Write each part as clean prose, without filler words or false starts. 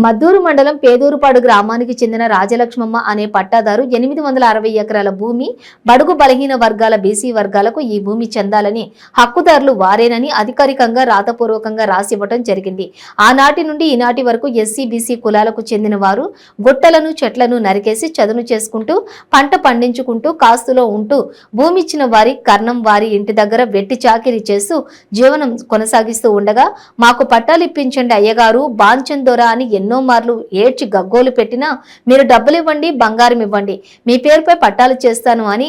మద్దూరు మండలం పేదూరుపాడు గ్రామానికి చెందిన రాజలక్ష్మమ్మ అనే పట్టాదారు 860 ఎకరాల భూమి బడుగు బలహీన వర్గాల బీసీ వర్గాలకు ఈ భూమి చెందాలని హక్కుదారులు వారేనని అధికారికంగా రాతపూర్వకంగా రాసివ్వటం జరిగింది. ఆనాటి నుండి ఈనాటి వరకు ఎస్సీ బీసీ కులాలకు చెందిన వారు గుట్టలను చెట్లను నరికేసి చదును చేసుకుంటూ పంట పండించుకుంటూ కాస్తులో ఉంటూ భూమి ఇచ్చిన వారి కర్ణం వారి ఇంటి దగ్గర వెట్టి చాకిరీ చేస్తూ జీవనం కొనసాగిస్తూ ఉండగా మాకు పట్టాలు ఇప్పించండి అయ్యగారు బాంచందోరా అని ఎన్నో మార్లు ఏడ్చి గగ్గోలు పెట్టినా మీరు డబ్బులు ఇవ్వండి, బంగారం ఇవ్వండి, మీ పేరుపై పట్టాలు చేస్తాను అని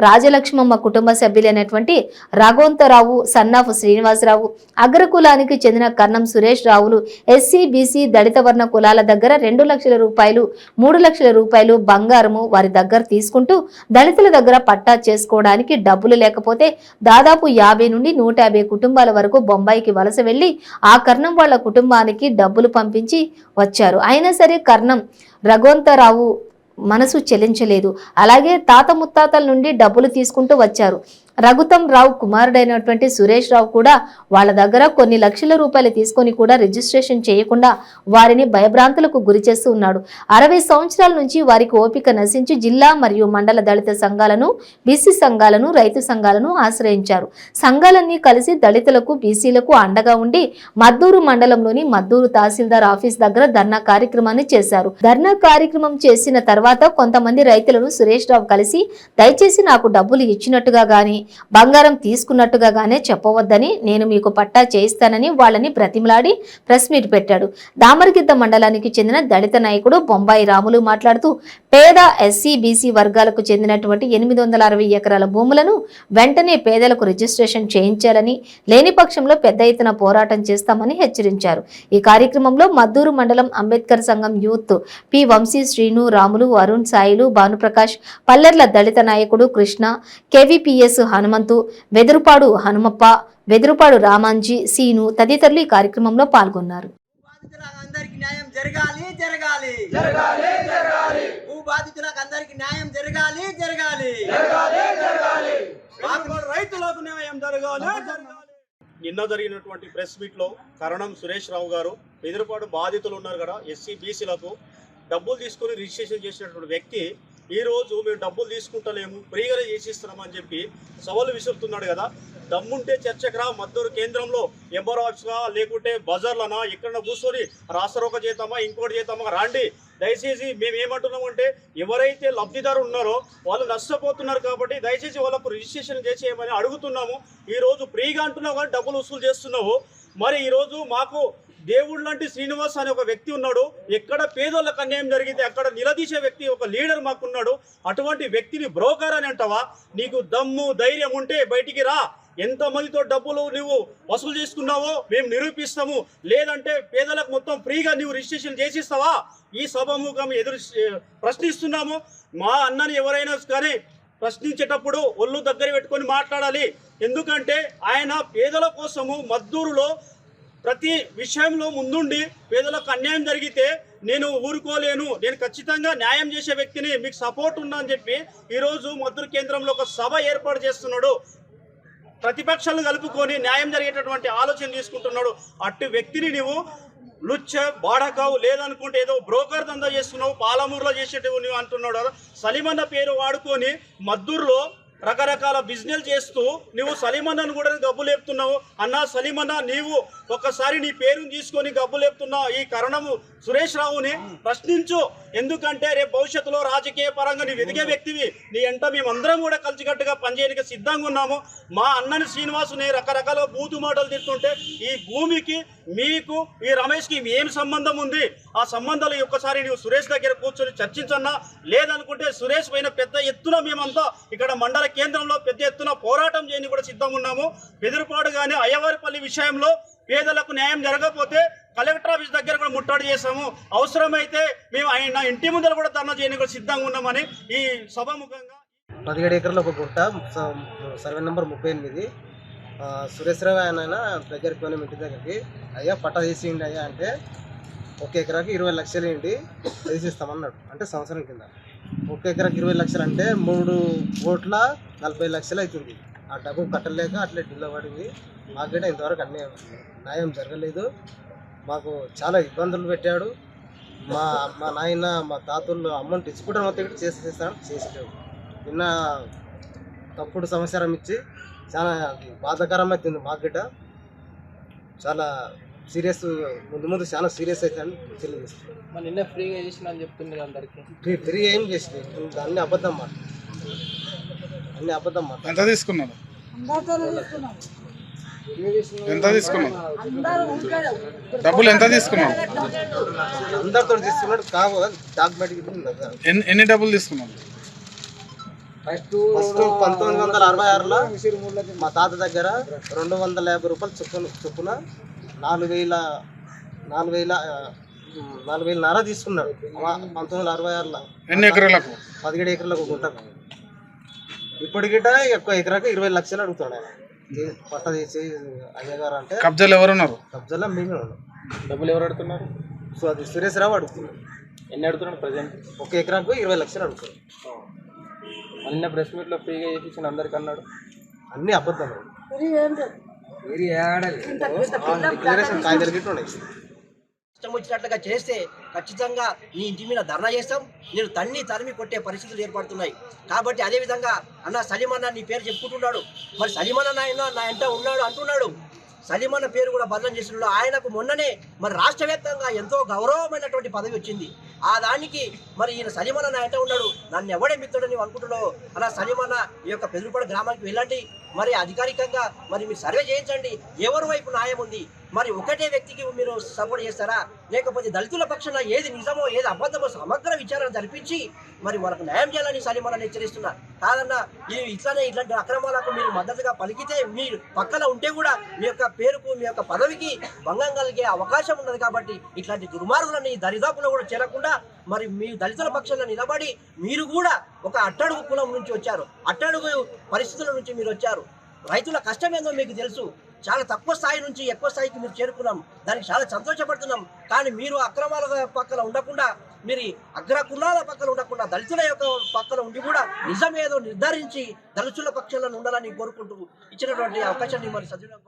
రాజలక్ష్మమ్మ కుటుంబ సభ్యులైనటువంటి రాఘవంతరావు, సన్నాఫు శ్రీనివాసరావు, అగ్రకులానికి చెందిన కర్ణం సురేష్ రావులు ఎస్సీ బీసీ దళిత వర్ణ కులాల దగ్గర 2 లక్షల రూపాయలు 3 లక్షల రూపాయలు బంగారము వారి దగ్గర తీసుకుంటూ దళితుల దగ్గర పట్టా చేసుకోవడానికి డబ్బులు లేకపోతే దాదాపు 50 నుండి 150 కుటుంబాల వరకు బొంబాయికి వలస వెళ్లి ఆ కర్ణం వాళ్ల కుటుంబానికి డబ్బులు పంపించి వచ్చారు. అయినా సరే కర్ణం రఘువంతరావు మనసు చెల్లించలేదు. అలాగే తాత ముత్తాతల నుండి డబ్బులు తీసుకుంటూ వచ్చారు. రఘుతం రావు కుమారుడైనటువంటి సురేష్ రావు కూడా వాళ్ళ దగ్గర కొన్ని లక్షల రూపాయలు తీసుకొని కూడా రిజిస్ట్రేషన్ చేయకుండా వారిని భయభ్రాంతులకు గురి చేస్తూ ఉన్నాడు. 60 సంవత్సరాల నుంచి వారికి ఓపిక నశించి జిల్లా మరియు మండల దళిత సంఘాలను, బీసీ సంఘాలను, రైతు సంఘాలను ఆశ్రయించారు. సంఘాలన్నీ కలిసి దళితులకు, బీసీలకు అండగా ఉండి మద్దూరు మండలంలోని మద్దూరు తహసీల్దార్ ఆఫీస్ దగ్గర ధర్నా కార్యక్రమాన్ని చేశారు. ధర్నా కార్యక్రమం చేసిన తర్వాత కొంతమంది రైతులను సురేష్ రావు కలిసి దయచేసి నాకు డబ్బులు ఇచ్చినట్టుగా గాని బంగారం తీసుకున్నట్టుగానే చెప్పవద్దని, నేను మీకు పట్టా చేయిస్తానని వాళ్ళని బ్రతిమలాడి ప్రెస్ మీట్ పెట్టాడు. దామరగిద్ద మండలానికి చెందిన దళిత నాయకుడు బొంబాయి రాములు మాట్లాడుతూ పేద ఎస్సీ బీసీ వర్గాలకు చెందినటువంటి 860 ఎకరాల భూములను వెంటనే పేదలకు రిజిస్ట్రేషన్ చేయించాలని, లేని పక్షంలో పెద్ద ఎత్తున పోరాటం చేస్తామని హెచ్చరించారు. ఈ కార్యక్రమంలో మద్దూరు మండలం అంబేద్కర్ సంఘం యూత్ పి వంశీ, శ్రీను, రాములు, అరుణ్, సాయిలు, భానుప్రకాష్, పల్లెర్ల దళిత నాయకుడు కృష్ణ, కేవీపీఎస్ హనుమంతు, వెదురుపాడు హనుమప్ప, వెదురుపాడు రామాంజీ, సీను తదితరులు ఈ కార్యక్రమంలో పాల్గొన్నారు. నిన్న జరిగినటువంటి ప్రెస్ మీట్ లో కరణం సురేష్ రావు గారు వెదురుపాడు బాధితులు ఉన్నారు కదా ఎస్సీ బీసీలకు డబ్బులు తీసుకుని రిజిస్ట్రేషన్ చేసినటువంటి వ్యక్తి ఈ రోజు మేము డబ్బులు తీసుకుంటలేము, ఫ్రీగానే చేసిస్తున్నామని చెప్పి సవాలు విసురుతున్నాడు కదా. దమ్ముంటే చర్చకు రా, మద్దూరు కేంద్రంలో ఎంఆర్ ఆఫీస్గా లేకుంటే బజార్లనా ఎక్కడన్నా కూర్చొని రాసరోక చేద్దామా ఇంకోటి చేద్దామా రాండి. దయచేసి మేము ఏమంటున్నామంటే ఎవరైతే లబ్ధిదారు ఉన్నారో వాళ్ళు నష్టపోతున్నారు కాబట్టి దయచేసి వాళ్ళకు రిజిస్ట్రేషన్ చేసేయమని అడుగుతున్నాము. ఈరోజు ఫ్రీగా అంటున్నావు కానీ డబ్బులు వసూలు చేస్తున్నావు. మరి ఈరోజు మాకు దేవుడు లాంటి శ్రీనివాస్ అనే ఒక వ్యక్తి ఉన్నాడు. ఎక్కడ పేదోళ్ళకు అన్యాయం జరిగితే అక్కడ నిలదీసే వ్యక్తి ఒక లీడర్ మాకున్నాడు. అటువంటి వ్యక్తిని బ్రోకర్ అని అంటావా? నీకు దమ్ము ధైర్యం ఉంటే బయటికి రా. ఎంతమందితో డబ్బులు నువ్వు వసూలు చేసుకున్నావో మేము నిరూపిస్తాము. లేదంటే పేదలకు మొత్తం ఫ్రీగా నువ్వు రిజిస్ట్రేషన్ చేసిస్తావా? ఈ సభాముఖం ప్రశ్నిస్తున్నాము. మా అన్నని ఎవరైనా కానీ ప్రశ్నించేటప్పుడు ఒళ్ళు దగ్గర పెట్టుకొని మాట్లాడాలి. ఎందుకంటే ఆయన పేదల కోసము మద్దూరులో ప్రతి విషయంలో ముందుండి పేదలకు అన్యాయం జరిగితే నేను ఊరుకోలేను, నేను ఖచ్చితంగా న్యాయం చేసే వ్యక్తిని, మీకు సపోర్ట్ ఉన్నా అని చెప్పి ఈరోజు మద్దూరు కేంద్రంలో ఒక సభ ఏర్పాటు చేస్తున్నాడు. ప్రతిపక్షాలను కలుపుకొని న్యాయం జరిగేటటువంటి ఆలోచన తీసుకుంటున్నాడు. అటు వ్యక్తిని నువ్వు లుచ్చ బాడకావు లేదనుకుంటే ఏదో బ్రోకర్ దందా చేస్తున్నావు, పాలమూరులో చేసేటివి నువ్వు అంటున్నాడు. సలీమన్న పేరు వాడుకొని మద్దూరులో రకరకాల బిజినెస్ చేస్తూ నువ్వు సలీమన్నను కూడా గబ్బు లేపుతున్నావు. అన్నా సలీమన్న, నీవు ఒక్కసారి నీ పేరును తీసుకొని గబ్బు లేపుతున్నావు. ఈ కరణము సురేష్ రావుని ప్రశ్నించు. ఎందుకంటే రేపు భవిష్యత్తులో రాజకీయ పరంగా నీవు ఎదిగే వ్యక్తివి. నీ ఎంట మేమందరం కూడా కలిసికట్టుగా పనిచేయడానికి సిద్ధంగా ఉన్నాము. మా అన్నని శ్రీనివాసుని రకరకాల బూతు మాటలు తిడుతుంటే ఈ భూమికి మీకు ఈ రమేష్కి ఏం సంబంధం ఉంది? ఆ సంబంధాలు ఒక్కసారి నువ్వు సురేష్ దగ్గర కూర్చొని చర్చించన్నా. లేదనుకుంటే సురేష్ పైన పెద్ద ఎత్తున మేమంతా ఇక్కడ మండల కేంద్రంలో పెద్ద ఎత్తున పోరాటం చేయని కూడా సిద్ధంగా ఉన్నాము. బెదిరిపాడు కానీ అయ్యవారిపల్లి విషయంలో పేదలకు న్యాయం జరగకపోతే కలెక్టర్ ఆఫీస్ దగ్గర కూడా ముట్టడి చేస్తాము. అవసరమైతే మేము ఆయన ఇంటి ముందర కూడా ధర్నా చేయని కూడా సిద్ధంగా ఉన్నామని ఈ సభాముఖంగా 17 ఎకరాల ఒక గుట్ట సర్వే నెంబర్ 38 సురేష్ రావు ఆయన దగ్గరికి పోయిన ఇంటి దగ్గరికి, అయ్యా పట్టా తీసిండి అయ్యా అంటే 1 ఎకరాకి 20 లక్షలు ఏంటి తీసిస్తామన్నాడు. అంటే సంవత్సరం కింద 1 ఎకరాకి 20 లక్షలు అంటే 3,40 లక్షలు అవుతుంది. ఆ డబ్బు కట్టలేక అట్లే ఢిల్లో పడింది. మాకు ఇంతవరకు న్యాయం జరగలేదు. మాకు చాలా ఇబ్బందులు పెట్టాడు. మా మా నాయన మా తాతలు అమౌంట్ ఇచ్చుకుంటే మొత్తం చేసేస్తాను చేసేటాడు. నిన్న తప్పుడు సమాచారం ఇచ్చి చాలా బాధాకరమైతుంది మాకు గిట్ట. చాలా సీరియస్, ముందు చాలా సీరియస్ అవుతాయని తెలియజేస్తాను. మరి నిన్న ఫ్రీగా చేసిన అని చెప్తున్నారు అందరికి. ఫ్రీ ఏం చేసింది, అన్ని అబద్ధం మాట, అన్ని అబద్ధం మాట. ఎంత తీసుకున్నారు? ఎంత తీసుకున్నారు? డబ్బులు ఎంత తీసుకున్నారు? అందరితో తీసుకున్నాడు. కావాలి డాక్యుమెంట్. ఎన్ని డబ్బులు తీసుకున్నారు? ఫస్ట్ 1966లో మా తాత దగ్గర 250 రూపాయలు చొప్పున 4,000 తీసుకున్నాడు. 1966లో. ఎన్ని ఎకరాలకు? 17 ఎకరాలకు గుంట. ఇప్పటికిట ఎక్కువ ఎకరాకు 20 లక్షలు అడుగుతున్నాడు ఆయన. పట్ట తీసి అయ్యగారు అంటే కబ్జాలు ఎవరున్నారు? కబ్జాలో మేమే ఉన్నాం. డబ్బులు ఎవరు అడుగుతున్నారు? సో అది సురేష్ రావు అడుగుతున్నాడు. ఎన్ని అడుగుతున్నాడు ప్రజెంట్? ఒక ఎకరాకు 20 లక్షలు అడుగుతున్నాడు. నిన్న ప్రెస్ మీట్లో ఫ్రీగా చేసి అందరికి అన్నాడు. అన్ని అబద్ధాలు. డిక్లరేషన్ కాగితాలు గిట్ల ఉన్నాయి. ఇష్టం వచ్చినట్లుగా చేస్తే ఖచ్చితంగా నీ ఇంటి మీద ధర్నా చేస్తాం. నేను తరిమి కొట్టే పరిస్థితులు ఏర్పడుతున్నాయి. కాబట్టి అదేవిధంగా అన్న సలీమన్న నీ పేరు చెప్పుకుంటున్నాడు. మరి సలీమన్న నా ఎంట ఉన్నాడు అంటున్నాడు. సలీమన్న పేరు కూడా బదనం చేస్తున్నాడు. ఆయనకు మొన్ననే మరి రాష్ట్ర వ్యాప్తంగా ఎంతో గౌరవమైనటువంటి పదవి వచ్చింది. ఆ దానికి మరి ఈయన సలీమన్న నా ఎంట ఉన్నాడు, నన్ను ఎవడే మిత్రుడని అనుకుంటున్నావు. అలా సలీమన్న ఈ యొక్క పెదరుపాడు గ్రామానికి వెళ్ళండి, మరి అధికారికంగా మరి మీరు సర్వే చేయించండి. ఎవరి వైపు న్యాయం ఉంది? మరి ఒకటే వ్యక్తికి మీరు సపోర్ట్ చేస్తారా, లేకపోతే దళితుల పక్షాన ఏది నిజమో ఏది అబద్ధమో సమగ్ర విచారణ జరిపించి మరి వాళ్ళకు న్యాయం చేయాలని సలీమన్న హెచ్చరిస్తున్నా. కాదన్నా ఇట్లాంటి అక్రమాలకు మీరు మద్దతుగా పలికితే మీరు పక్కన ఉంటే కూడా మీ యొక్క పేరుకు మీ యొక్క పదవికి భంగం కలిగే అవకాశం ఉన్నది. కాబట్టి ఇట్లాంటి దుర్మార్గులని దరిదాపులో కూడా చేరకుండా మరి మీ దళితుల పక్షాన నిలబడి మీరు కూడా ఒక అట్టడుగు కులం నుంచి వచ్చారు, అట్టడుగు పరిస్థితుల నుంచి మీరు వచ్చారు. రైతుల కష్టం ఏందో మీకు తెలుసు. చాలా తక్కువ స్థాయి నుంచి ఎక్కువ స్థాయికి మీరు చేరుకున్నాం, దానికి చాలా సంతోషపడుతున్నాం. కానీ మీరు అక్రమాల పక్కన ఉండకుండా, మీరు అగ్రకులాల పక్కన ఉండకుండా దళితుల యొక్క పక్కన ఉండి కూడా నిజమేదో నిర్ధారించి దళితుల పక్షాలను ఉండాలని కోరుకుంటూ ఇచ్చినటువంటి అవకాశాన్ని మరి సద్వినియోగం